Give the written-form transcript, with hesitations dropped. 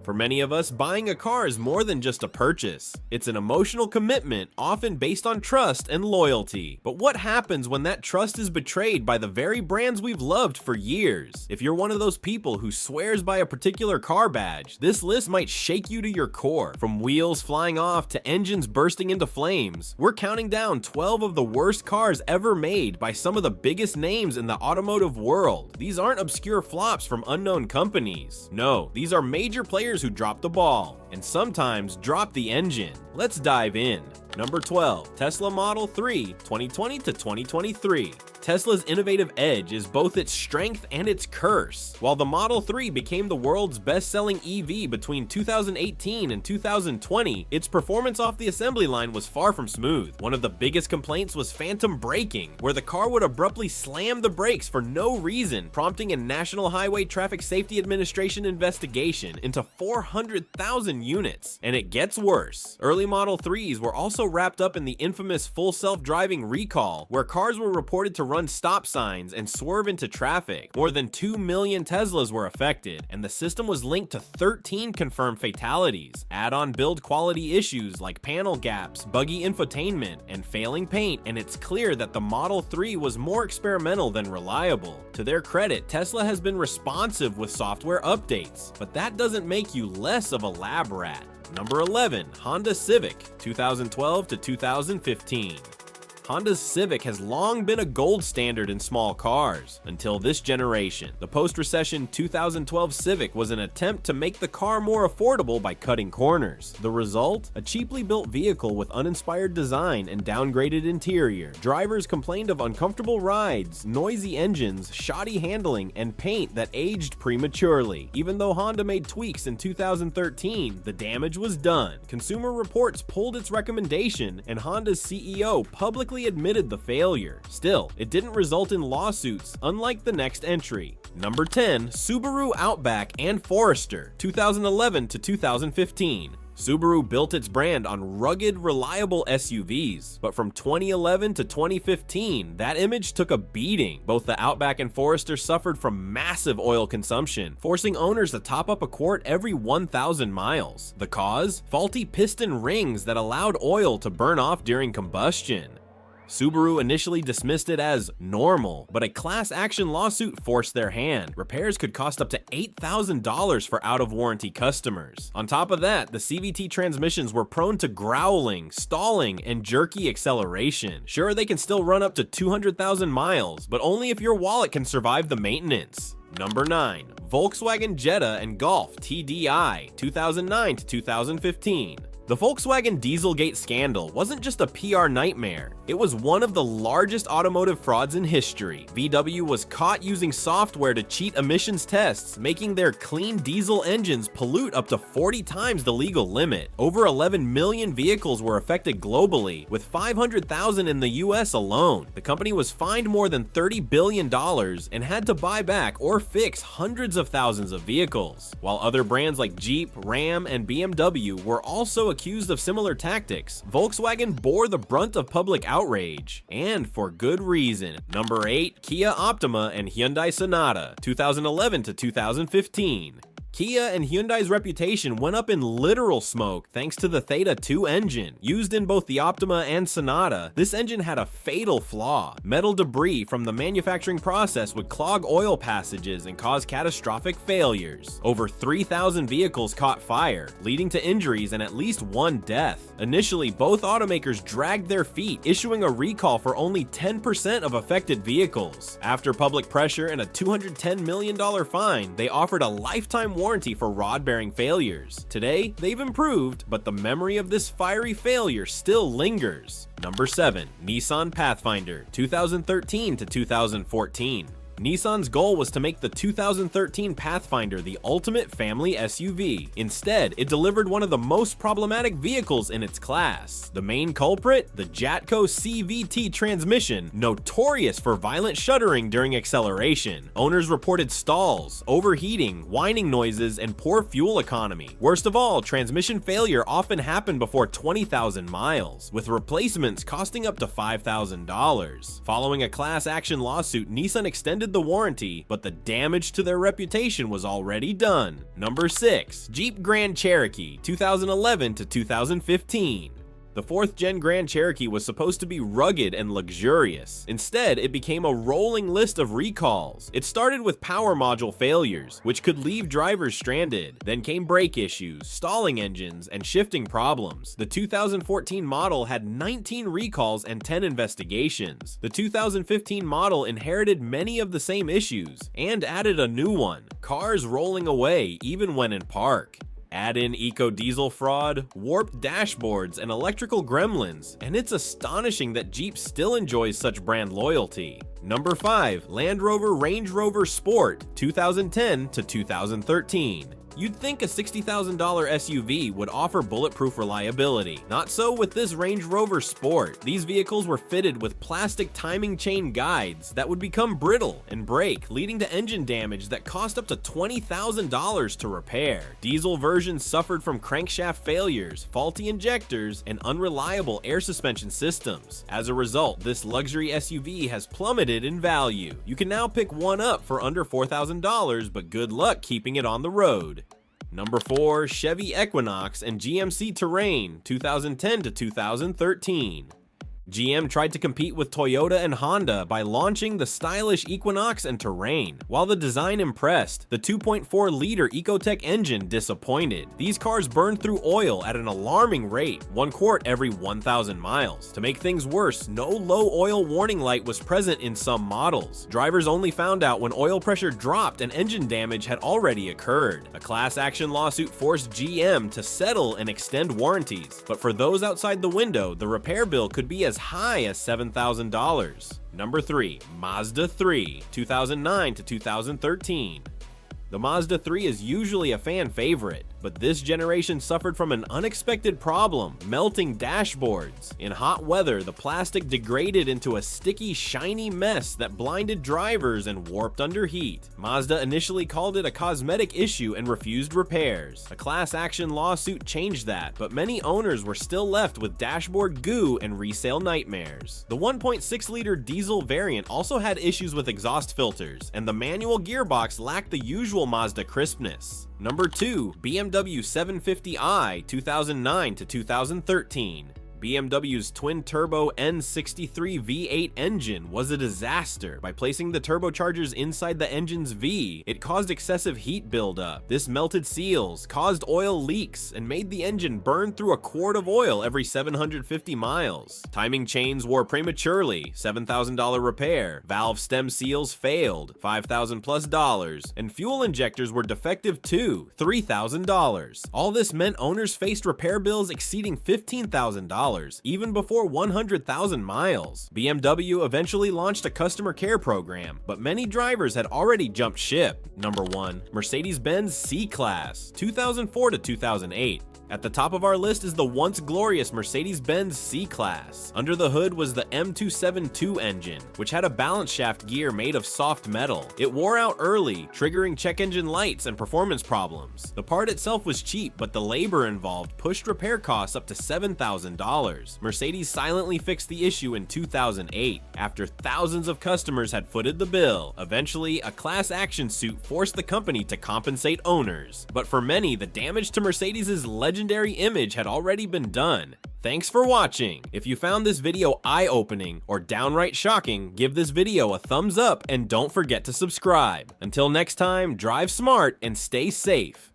For many of us, buying a car is more than just a purchase. It's an emotional commitment, often based on trust and loyalty. But what happens when that trust is betrayed by the very brands we've loved for years? If you're one of those people who swears by a particular car badge, this list might shake you to your core. From wheels flying off to engines bursting into flames, we're counting down 12 of the worst cars ever made by some of the biggest names in the automotive world. These aren't obscure flops from unknown companies. No, these are major players who dropped the ball, and sometimes drop the engine. Let's dive in. Number 12, Tesla Model 3, 2020 to 2023. Tesla's innovative edge is both its strength and its curse. While the Model 3 became the world's best-selling EV between 2018 and 2020, its performance off the assembly line was far from smooth. One of the biggest complaints was phantom braking, where the car would abruptly slam the brakes for no reason, prompting a National Highway Traffic Safety Administration investigation into 400,000 units. And it gets worse. Early Model 3s were also wrapped up in the infamous full self-driving recall, where cars were reported to run stop signs and swerve into traffic. More than 2 million Teslas were affected, and the system was linked to 13 confirmed fatalities. Add on build quality issues like panel gaps, buggy infotainment, and failing paint, and it's clear that the Model 3 was more experimental than reliable. To their credit, Tesla has been responsive with software updates, but that doesn't make you less of a lab rat. Number 11, Honda Civic, 2012 to 2015. Honda's Civic has long been a gold standard in small cars, until this generation. The post-recession 2012 Civic was an attempt to make the car more affordable by cutting corners. The result? A cheaply built vehicle with uninspired design and downgraded interior. Drivers complained of uncomfortable rides, noisy engines, shoddy handling, and paint that aged prematurely. Even though Honda made tweaks in 2013, the damage was done. Consumer Reports pulled its recommendation, and Honda's CEO publicly admitted the failure. Still, it didn't result in lawsuits, unlike the next entry. Number 10, Subaru Outback and Forester, 2011 to 2015. Subaru built its brand on rugged, reliable SUVs, but from 2011 to 2015, that image took a beating. Both the Outback and Forester suffered from massive oil consumption, forcing owners to top up a quart every 1,000 miles. The cause? Faulty piston rings that allowed oil to burn off during combustion. Subaru initially dismissed it as normal, but a class action lawsuit forced their hand. Repairs could cost up to $8,000 for out-of-warranty customers. On top of that, the CVT transmissions were prone to growling, stalling, and jerky acceleration. Sure, they can still run up to 200,000 miles, but only if your wallet can survive the maintenance. Number 9, Volkswagen Jetta and Golf TDI, 2009 to 2015. The Volkswagen Dieselgate scandal wasn't just a PR nightmare, it was one of the largest automotive frauds in history. VW was caught using software to cheat emissions tests, making their clean diesel engines pollute up to 40 times the legal limit. Over 11 million vehicles were affected globally, with 500,000 in the US alone. The company was fined more than $30 billion and had to buy back or fix hundreds of thousands of vehicles. While other brands like Jeep, Ram, and BMW were also accused of similar tactics, Volkswagen bore the brunt of public outrage, and for good reason. Number 8, Kia Optima and Hyundai Sonata, 2011 to 2015. Kia and Hyundai's reputation went up in literal smoke thanks to the Theta 2 engine. Used in both the Optima and Sonata, this engine had a fatal flaw. Metal debris from the manufacturing process would clog oil passages and cause catastrophic failures. Over 3,000 vehicles caught fire, leading to injuries and at least one death. Initially, both automakers dragged their feet, issuing a recall for only 10% of affected vehicles. After public pressure and a $210 million fine, they offered a lifetime warranty for rod-bearing failures. Today, they've improved, but the memory of this fiery failure still lingers. Number 7, Nissan Pathfinder, 2013 to 2014. Nissan's goal was to make the 2013 Pathfinder the ultimate family SUV. Instead, it delivered one of the most problematic vehicles in its class. The main culprit? The Jatco CVT transmission, notorious for violent shuddering during acceleration. Owners reported stalls, overheating, whining noises, and poor fuel economy. Worst of all, transmission failure often happened before 20,000 miles, with replacements costing up to $5,000. Following a class action lawsuit, Nissan extended extended the warranty, but the damage to their reputation was already done. Number 6. Jeep Grand Cherokee 2011 to 2015. The 4th Gen Grand Cherokee was supposed to be rugged and luxurious. Instead, it became a rolling list of recalls. It started with power module failures, which could leave drivers stranded. Then came brake issues, stalling engines, and shifting problems. The 2014 model had 19 recalls and 10 investigations. The 2015 model inherited many of the same issues, and added a new one: cars rolling away even when in park. Add in eco-diesel fraud, warped dashboards, and electrical gremlins, and it's astonishing that Jeep still enjoys such brand loyalty. Number 5. Land Rover Range Rover Sport 2010 to 2013. You'd think a $60,000 SUV would offer bulletproof reliability. Not so with this Range Rover Sport. These vehicles were fitted with plastic timing chain guides that would become brittle and break, leading to engine damage that cost up to $20,000 to repair. Diesel versions suffered from crankshaft failures, faulty injectors, and unreliable air suspension systems. As a result, this luxury SUV has plummeted in value. You can now pick one up for under $4,000, but good luck keeping it on the road. Number 4. Chevy Equinox and GMC Terrain 2010 to 2013. GM tried to compete with Toyota and Honda by launching the stylish Equinox and Terrain. While the design impressed, the 2.4-liter Ecotec engine disappointed. These cars burned through oil at an alarming rate, 1 quart every 1,000 miles. To make things worse, no low oil warning light was present in some models. Drivers only found out when oil pressure dropped and engine damage had already occurred. A class action lawsuit forced GM to settle and extend warranties, but for those outside the window, the repair bill could be as high as $7,000. Number 3. Mazda 3 2009 to 2013. The Mazda 3 is usually a fan favorite, but this generation suffered from an unexpected problem: melting dashboards. In hot weather, the plastic degraded into a sticky, shiny mess that blinded drivers and warped under heat. Mazda initially called it a cosmetic issue and refused repairs. A class action lawsuit changed that, but many owners were still left with dashboard goo and resale nightmares. The 1.6-liter diesel variant also had issues with exhaust filters, and the manual gearbox lacked the usual Mazda crispness. Number 2. BMW 750i 2009 to 2013. BMW's twin-turbo N63 V8 engine was a disaster. By placing the turbochargers inside the engine's V, it caused excessive heat buildup. This melted seals, caused oil leaks, and made the engine burn through a quart of oil every 750 miles. Timing chains wore prematurely, $7,000 repair. Valve stem seals failed, $5,000 plus, and fuel injectors were defective too, $3,000. All this meant owners faced repair bills exceeding $15,000. Even before 100,000 miles. BMW eventually launched a customer care program, but many drivers had already jumped ship. Number 1. Mercedes-Benz C-Class 2004 to 2008. At the top of our list is the once glorious Mercedes-Benz C-Class. Under the hood was the M272 engine, which had a balance shaft gear made of soft metal. It wore out early, triggering check engine lights and performance problems. The part itself was cheap, but the labor involved pushed repair costs up to $7,000. Mercedes silently fixed the issue in 2008, after thousands of customers had footed the bill. Eventually, a class action suit forced the company to compensate owners. But for many, the damage to Mercedes' legendary image had already been done. Thanks for watching. If you found this video eye-opening or downright shocking, give this video a thumbs up and don't forget to subscribe. Until next time, drive smart and stay safe.